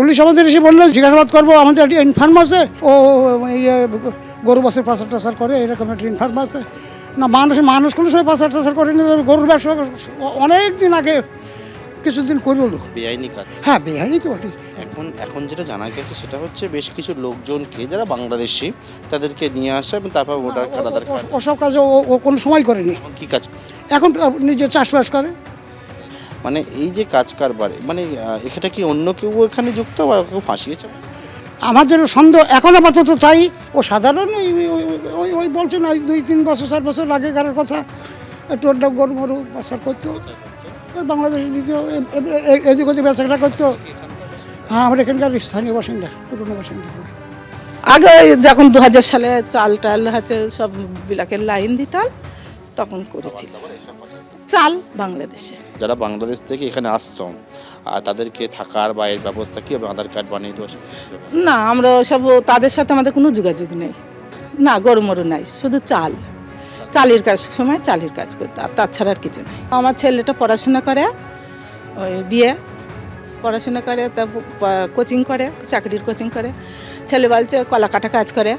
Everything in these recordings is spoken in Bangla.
পুলিশ আমাদের এসে বললো জিজ্ঞাসাবাদ করবো, আমাদের একটা ইনফার্ম আছে, ও গরু বাসের পাচার টাচার করে, এরকম একটা ইনফার্ম আছে। না মানুষ কোনো সময় পাচার টাচার করে না, গরুর ব্যবসা অনেক দিন আগে কিছুদিন করল। বেআইনি কাজ। হ্যাঁ, বেআইনি তো বটে। এখন যেটা জানা গেছে সেটা হচ্ছে বেশ কিছু লোকজনকে যারা বাংলাদেশি তাদেরকে নিয়ে আসা এবং তারপর ভোটার কার্ড, আধার কার্ড। ওসব কাজে ও কোনো সময় করেনি। কি কাজ? এখন নিজে চাষবাস করে। মানে এই যে কাজ কারবারে, মানে এখানে কি অন্য কেউ এখানে যুক্ত বা কেউ ফাঁসিয়েছে? আমাদের সন্দেহ এখন আপাতত তাই। ও সাধারণ ওই বলছে না, 2-3 বছর 4 বছর আগেকার কথা, একটু ওটা গরু মরু পাচার করতো, ওই বাংলাদেশে দিত, এদিক ওদিক বেচাকেটা করতো। হ্যাঁ, আমরা এখানকার স্থানীয় বাসিন্দা, পুরনো বাসিন্দা। আগে যখন 2000 সালে চাল টাল হচ্ছে সব বিলাকের লাইন দিতাম, তখন করেছিল চাল বাংলাদেশে। যারা বাংলাদেশ থেকে এখানে আসতো আর তাদেরকে থাকার বা এর ব্যবস্থা কী হবে? আধার কার্ড বানিয়ে দেওয়া? না, আমরা সব তাদের সাথে আমাদের কোনো যোগাযোগ নেই। না, গরু মরু নাই, শুধু চালের কাজ, সময় চালের কাজ করতে, আর তাছাড়া আর কিছু নেই। আমার ছেলেটা পড়াশোনা করে, ওই বিয়ে পড়াশোনা করে, তা কোচিং করে, চাকরির কোচিং করে। ছেলে বলছে কলা কাটা কাজ করে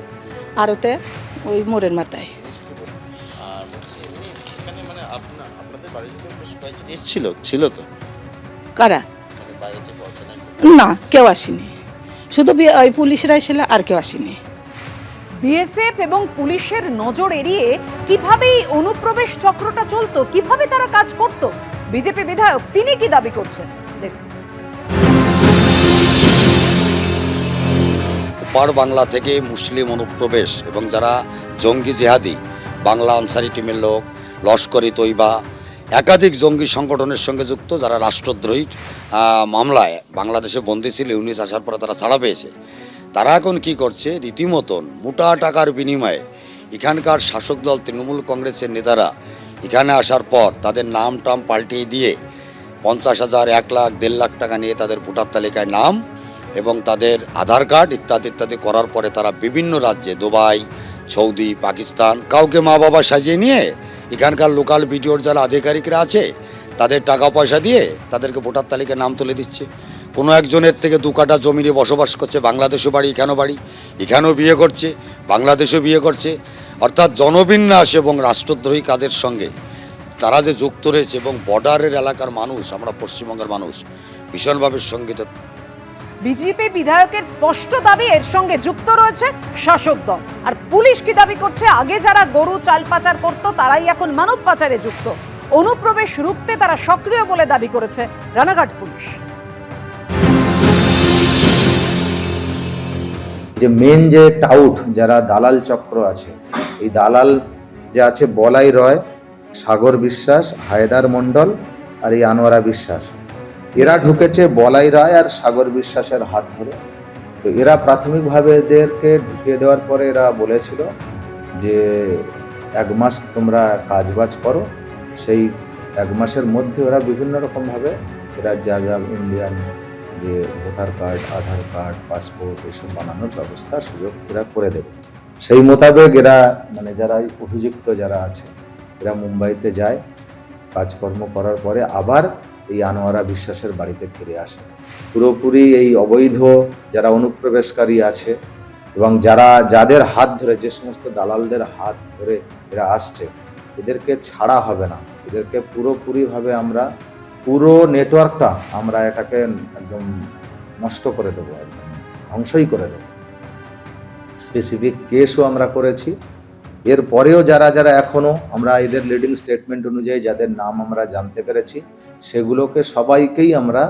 আড়তে, ওই মোড়ের মাথায়। আর এখানে মানে আপনাদের বাড়িতে বেশ কয়েকজন ছিল তো? কারা? মানে বাইরে থেকে অচেনা? না, কেউ আসেনি, শুধু ওই পুলিশরা এসেছিল, আর কেউ আসেনি। বিএসএফ এবং পুলিশের নজর এড়িয়ে কিভাবে এই অনুপ্রবেশ চক্রটা চলতো, কিভাবে তারা কাজ করত, বিজেপি বিধায়ক তিনি কি দাবি করছেন দেখুন। ওপার বাংলা থেকে মুসলিম অনুপ্রবেশ এবং যারা জঙ্গি জেহাদি, বাংলা আনসারি টিমের লোক, লস্করি তৈবা, একাধিক জঙ্গি সংগঠনের সঙ্গে যুক্ত, যারা রাষ্ট্রদ্রোহী মামলায় বাংলাদেশে বন্দী ছিল, ইউনিস আসার পরে তারা ছাড়া পেয়েছে। তারা এখন কি করছে, রীতিমতন মোটা টাকার বিনিময়ে এখানকার শাসক দল তৃণমূল কংগ্রেসের নেতারা এখানে আসার পর তাদের নাম টাম পাল্টিয়ে দিয়ে 50,000, 1 লাখ, 1.5 লাখ টাকা নিয়ে তাদের ভোটার তালিকায় নাম এবং তাদের আধার কার্ড ইত্যাদি করার পরে তারা বিভিন্ন রাজ্যে, দুবাই, সৌদি, পাকিস্তান, কাউকে মা বাবা সাজিয়ে নিয়ে এখানকার লোকাল বিডিওর যারা আধিকারিকরা আছে তাদের টাকা পয়সা দিয়ে তাদেরকে ভোটার তালিকায় নাম তুলে দিচ্ছে। কোনো একজনের থেকে 2 কাঠা জমি নিয়ে বসবাস করছে, বাংলাদেশও বাড়ি, এখানেও বিয়ে করছে, বাংলাদেশেও বিয়ে করছে। অর্থাৎ জনবিন্যাস এবং রাষ্ট্রদ্রোহী কাজের সঙ্গে তারা যে যুক্ত রয়েছে এবং বর্ডারের এলাকার মানুষ, আমরা পশ্চিমবঙ্গের মানুষ ভীষণভাবে শঙ্কিত। বিজেপি বিধায়কের স্পষ্ট দাবি এর সঙ্গে যুক্ত রয়েছে শাসক দল। আর পুলিশ কি দাবি করছে, আগে যারা গরু চাল পাচার করত তারাই এখন মানব পাচারে যুক্ত। অনুপ্রবেশ রুখতে তারা সক্রিয় বলে দাবি করেছে রানাঘাট পুলিশ। যে মেন যে টাউট যারা দালাল চক্র আছে, এই দালাল যে আছে বলাই রয়, সাগর বিশ্বাস, হায়দার মণ্ডল আর এই আনোয়ারা বিশ্বাস, এরা ঢুকেছে বলাই রায় আর সাগর বিশ্বাসের হাত ধরে। তো এরা প্রাথমিকভাবে এদেরকে ঢুকিয়ে দেওয়ার পরে এরা বলেছিল যে 1 মাস তোমরা কাজবাজ করো। সেই 1 মাসের মধ্যে ওরা বিভিন্ন রকমভাবে এরা যা ইন্ডিয়ান যে ভোটার কার্ড, আধার কার্ড, পাসপোর্ট এসব বানানোর ব্যবস্থা সুযোগ এরা করে দেবে। সেই মোতাবেক এরা মানে যারা অভিযুক্ত যারা আছে এরা মুম্বাইতে যায়, কাজকর্ম করার পরে আবার এই আনোয়ারা বিশ্বাসের বাড়িতে ফিরে আসে। পুরোপুরি এই অবৈধ যারা অনুপ্রবেশকারী আছে এবং যাদের হাত ধরে, যে সমস্ত দালালদের হাত ধরে এরা আসছে, এদেরকে ছাড়া হবে না। এদেরকে পুরোপুরিভাবে আমরা পুরো নেটওয়ার্কটা আমরা এটাকে একদম নষ্ট করে দেবো, একদম ধ্বংসই করে দেবো। স্পেসিফিক কেসও আমরা করেছি। এরপরেও যারা এখনও আমরা এদের লিডিং স্টেটমেন্ট অনুযায়ী যাদের নাম আমরা জানতে পেরেছি, সেগুলোকে সবাইকেই আমরা